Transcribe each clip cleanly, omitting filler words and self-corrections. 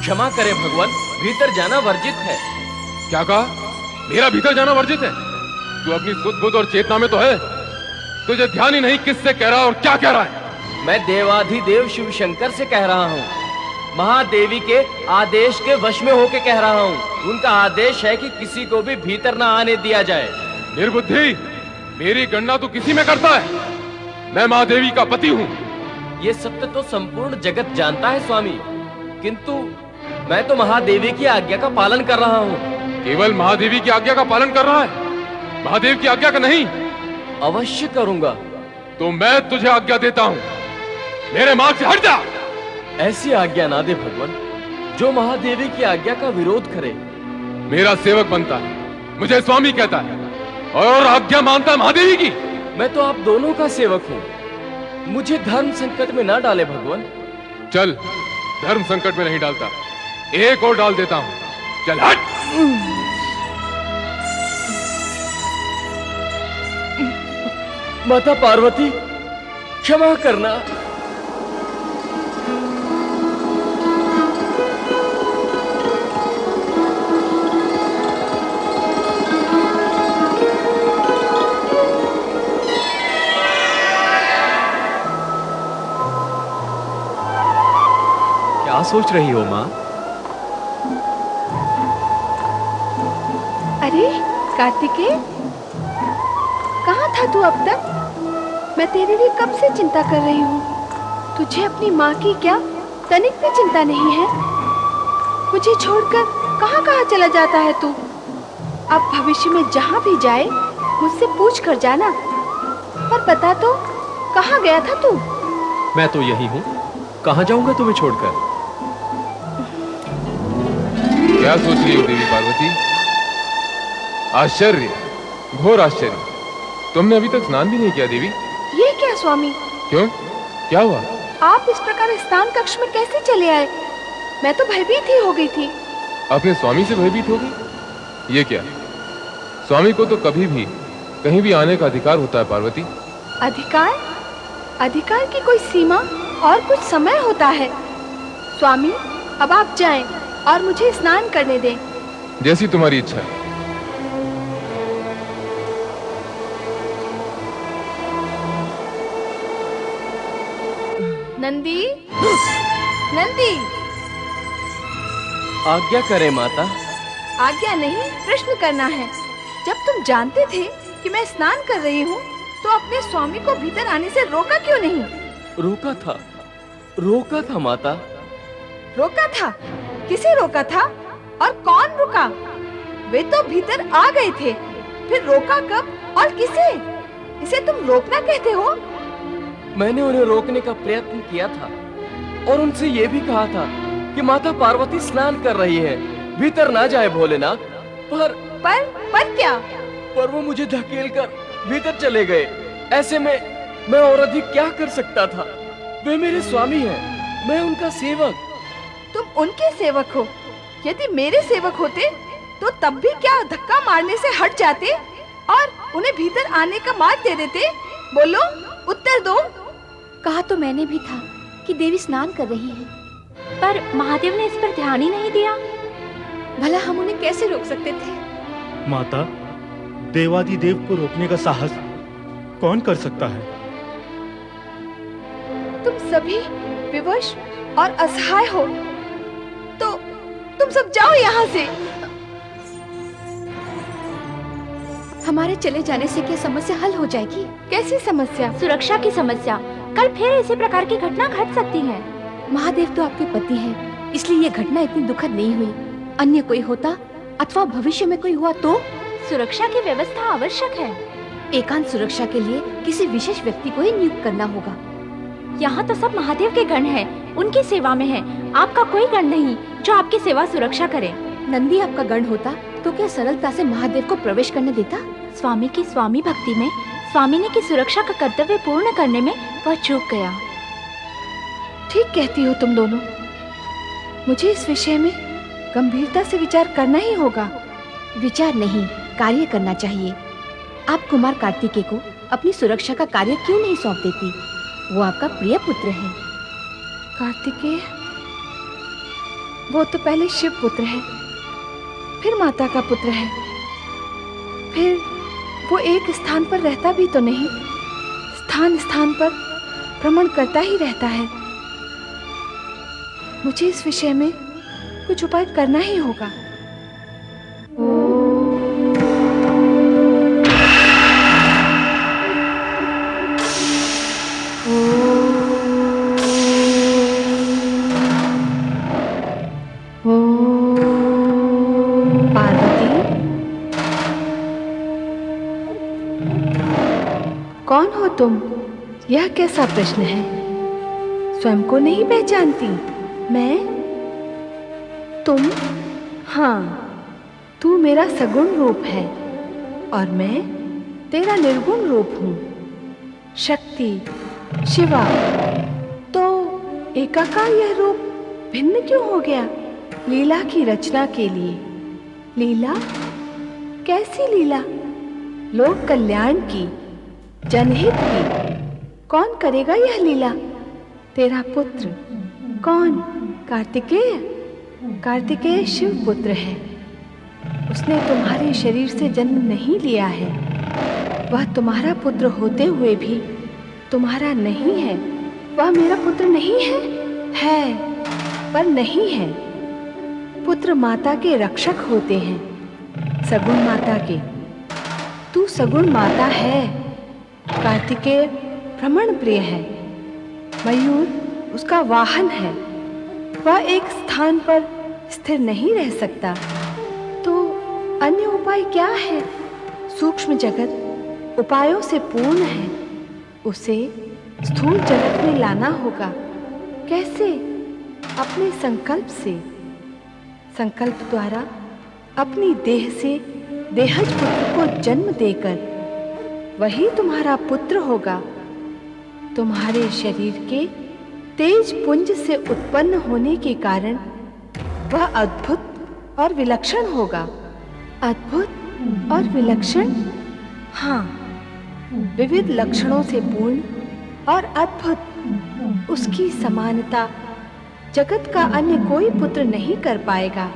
क्षमा करें भगवान, भीतर जाना वर्जित है। क्या कहा? मेरा भीतर जाना वर्जित है? तू अपनी सुध बुध और चेतना में तो है, तुझे ध्यान ही नहीं किससे कह रहा और क्या कह रहा है। मैं देवाधिदेव शिव शंकर से कह रहा हूँ, महादेवी के आदेश के वश में होके कह रहा हूँ। उनका आदेश है कि किसी को भी भीतर ना आने दिया जाए। निर्बुद्धि, मेरी गणना तू किसी में करता है? मैं महादेवी का पति हूँ। ये सत्य तो संपूर्ण जगत जानता है स्वामी, किंतु मैं तो महादेवी की आज्ञा का पालन कर रहा हूँ। केवल महादेवी की आज्ञा का पालन कर रहा है, महादेव की आज्ञा का नहीं? अवश्य करूंगा। तो मैं तुझे आज्ञा देता हूँ, मेरे मार्ग से हट जा। ऐसी आज्ञा ना दे भगवान, जो महादेवी की आज्ञा का विरोध करे। मेरा सेवक बनता है, मुझे स्वामी कहता है और आज्ञा मानता है महादेवी की। मैं तो आप दोनों का सेवक हूँ, मुझे धर्म संकट में ना डाले भगवान। चल, धर्म संकट में नहीं डालता, एक और डाल देता हूँ। चल हट। माता पार्वती, क्षमा करना। क्या सोच रही हो माँ? अरे कार्तिकेय, कहाँ था तू अब तक? मैं तेरे लिए कब से चिंता कर रही हूँ। तुझे अपनी माँ की क्या तनिक भी चिंता नहीं है? मुझे छोड़कर कहाँ कहाँ चला जाता है तू? अब भविष्य में जहाँ भी जाए मुझसे पूछ कर जाना। पर बता तो, कहाँ गया था तू? मैं तो यही हूँ, कहाँ जाऊंगा तुम्हें छोड़कर? क्या सोच रही हो देवी पार्वती? आश्चर्य, घोर आश्चर्य। तुमने अभी तक स्नान भी नहीं किया देवी। ये क्या स्वामी? क्यों, क्या हुआ? आप इस प्रकार स्नान कक्ष में कैसे चले आए? मैं तो भयभीत ही हो गई थी। अपने स्वामी से भयभीत हो गई? ये क्या, स्वामी को तो कभी भी कहीं भी आने का अधिकार होता है पार्वती। अधिकार? अधिकार की कोई सीमा और कुछ समय होता है। स्वामी, अब आप जाएं और मुझे स्नान करने दें। जैसी तुम्हारी इच्छा। नंदी, नंदी। आज्ञा करे माता। आज्ञा नहीं, प्रश्न करना है। जब तुम जानते थे कि मैं स्नान कर रही हूँ, तो अपने स्वामी को भीतर आने से रोका क्यों नहीं? रोका था माता। रोका था? किसे रोका था और कौन रुका? वे तो भीतर आ गए थे, फिर रोका कब और किसे? इसे तुम रोकना कहते हो? मैंने उन्हें रोकने का प्रयत्न किया था और उनसे ये भी कहा था कि माता पार्वती स्नान कर रही है, भीतर ना जाए भोलेनाथ। पर क्या? पर वो मुझे धकेल कर भीतर चले गए। ऐसे में मैं और अधिक क्या कर सकता था? वे मेरे स्वामी हैं, मैं उनका सेवक। तुम उनके सेवक हो? यदि मेरे सेवक होते तो तब भी क्या धक्का मारने से हट जाते और उन्हें भीतर आने का मार्ग दे देते? बोलो, उत्तर दो। कहा तो मैंने भी था कि देवी स्नान कर रही है, पर महादेव ने इस पर ध्यान ही नहीं दिया। भला हम उन्हें कैसे रोक सकते थे? माता, देवादिदेव को रोकने का साहस कौन कर सकता है? तुम सभी विवश और असहाय हो, तो तुम सब जाओ यहाँ से। हमारे चले जाने से क्या समस्या हल हो जाएगी? कैसी समस्या? सुरक्षा की समस्या। कल फिर इसी प्रकार की घटना घट सकती है। महादेव तो आपके पति हैं, इसलिए ये घटना इतनी दुखद नहीं हुई। अन्य कोई होता अथवा भविष्य में कोई हुआ तो? सुरक्षा की व्यवस्था आवश्यक है। एकांत सुरक्षा के लिए किसी विशेष व्यक्ति को ही नियुक्त करना होगा। यहाँ तो सब महादेव के गण हैं, उनकी सेवा में हैं। आपका कोई गण नहीं जो आपकी सेवा सुरक्षा करे। नंदी आपका गण होता तो क्या सरलता से महादेव को प्रवेश करने देता? स्वामी की स्वामी भक्ति में स्वामिनी की सुरक्षा का कर्तव्य पूर्ण करने में वह चूक गया। ठीक कहती हो तुम दोनों। मुझे इस विषय में गंभीरता से विचार करना ही होगा। विचार नहीं, कार्य करना चाहिए। आप कुमार कार्तिकेय को अपनी सुरक्षा का कार्य क्यों नहीं सौंप देती? वो आपका प्रिय पुत्र है। कार्तिकेय, वो तो पहले शिव पुत्र है, फिर माता का पुत्र है, फिर वो एक स्थान पर रहता भी तो नहीं, स्थान स्थान पर भ्रमण करता ही रहता है। मुझे इस विषय में कुछ उपाय करना ही होगा। कौन हो तुम? यह कैसा प्रश्न है? स्वयं को नहीं पहचानती? मैं? तुम? हाँ, तू मेरा सगुण रूप है और मैं तेरा निर्गुण रूप हूँ। शक्ति, शिवा। तो एकाकार यह रूप भिन्न क्यों हो गया? लीला की रचना के लिए। लीला? कैसी लीला? लोक कल्याण की, जनहित की। कौन करेगा यह लीला? तेरा पुत्र। कौन? कार्तिकेय। कार्तिकेय शिव पुत्र है। उसने तुम्हारे शरीर से जन्म नहीं लिया है। वह तुम्हारा पुत्र होते हुए भी तुम्हारा नहीं है। वह मेरा पुत्र नहीं है? है, पर नहीं है। पुत्र माता के रक्षक होते हैं, सगुण माता के। तू सगुण माता है। कार्तिकेय भ्रमण प्रिय है। मयूर उसका वाहन है। वह एक स्थान पर स्थिर नहीं रह सकता। तो अन्य उपाय क्या है? सूक्ष्म जगत उपायों से पूर्ण है। उसे स्थूल जगत में लाना होगा। कैसे? अपने संकल्प से। संकल्प द्वारा अपनी देह से देहज पुत्र को जन्म देकर वही तुम्हारा पुत्र होगा। तुम्हारे शरीर के तेज पुंज से उत्पन्न होने के कारण वह अद्भुत और विलक्षण होगा। अद्भुत और विलक्षण? हाँ, विविध लक्षणों से पूर्ण और अद्भुत। उसकी समानता जगत का अन्य कोई पुत्र नहीं कर पाएगा।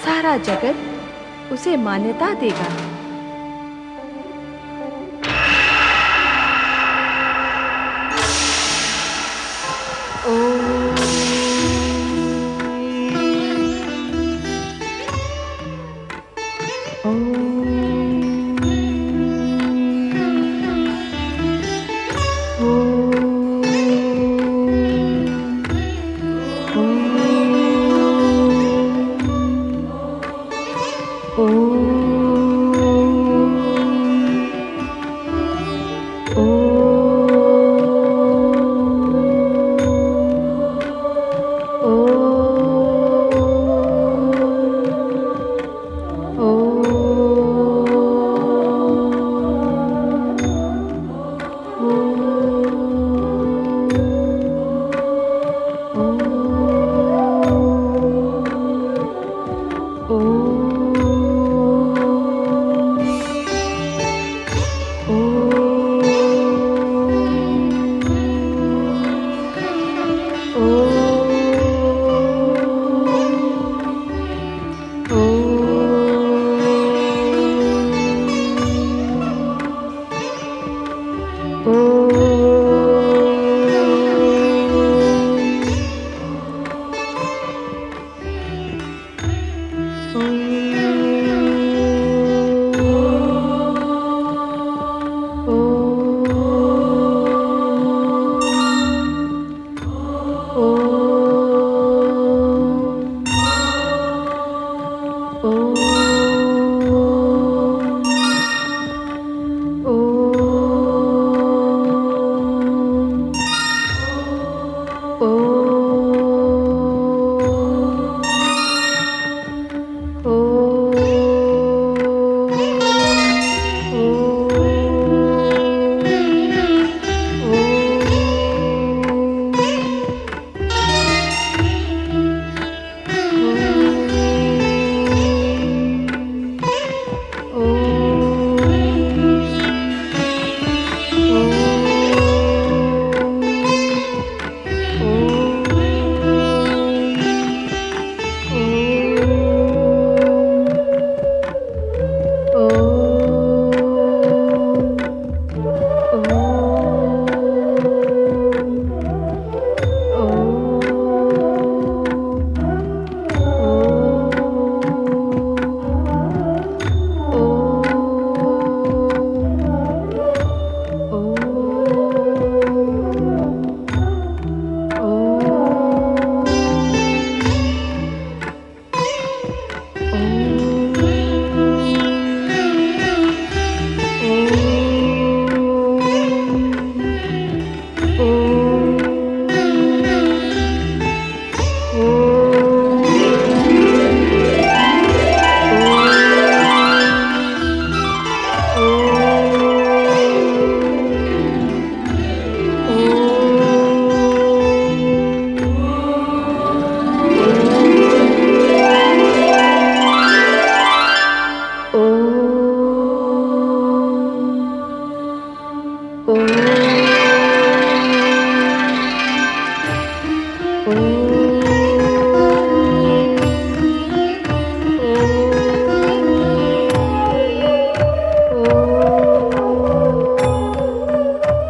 सारा जगत उसे मान्यता देगा।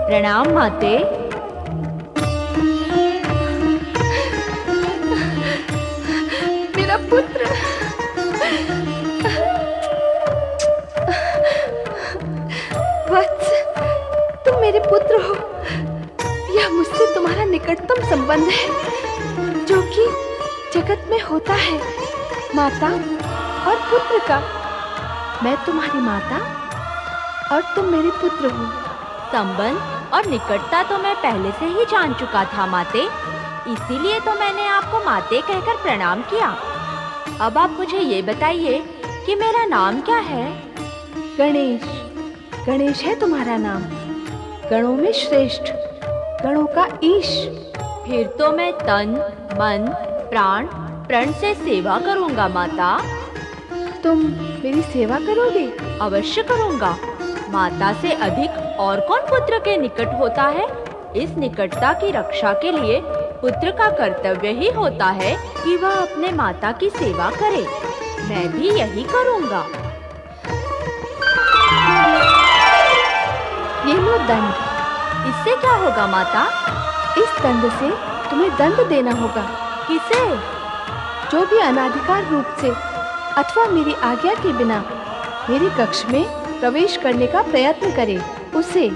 प्रणाम माते। मेरा पुत्र। वत्स, तुम मेरे पुत्र हो। यह मुझसे तुम्हारा निकटतम संबंध है जो कि जगत में होता है, माता और पुत्र का। मैं तुम्हारी माता और तुम मेरे पुत्र हो। संबंध और निकटता तो मैं पहले से ही जान चुका था माते, इसीलिए तो मैंने आपको माते कहकर प्रणाम किया। अब आप मुझे ये बताइए कि मेरा नाम क्या है? गणेश। गणेश है तुम्हारा नाम, गणों में श्रेष्ठ, गणों का ईश। फिर तो मैं तन, मन, प्राण, प्रण से सेवा करूंगा माता। तुम मेरी सेवा करोगे? अवश्य करूंगा। माता से अधिक और कौन पुत्र के निकट होता है? इस निकटता की रक्षा के लिए पुत्र का कर्तव्य ही होता है कि वह अपने माता की सेवा करे। मैं भी यही करूंगा। ये लो दंड। इससे क्या होगा माता? इस दंड से तुम्हें दंड देना होगा। किसे? जो भी अनाधिकार रूप से अथवा मेरी आज्ञा के बिना मेरे कक्ष में प्रवेश करने का प्रयत्न करे, उसे।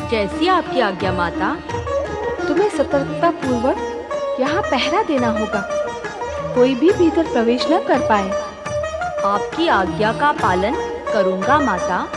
जैसी आपकी आज्ञा माता। तुम्हें सतर्कता पूर्वक यहाँ पहरा देना होगा, कोई भी भीतर प्रवेश न कर पाए। आपकी आज्ञा का पालन करूंगा माता।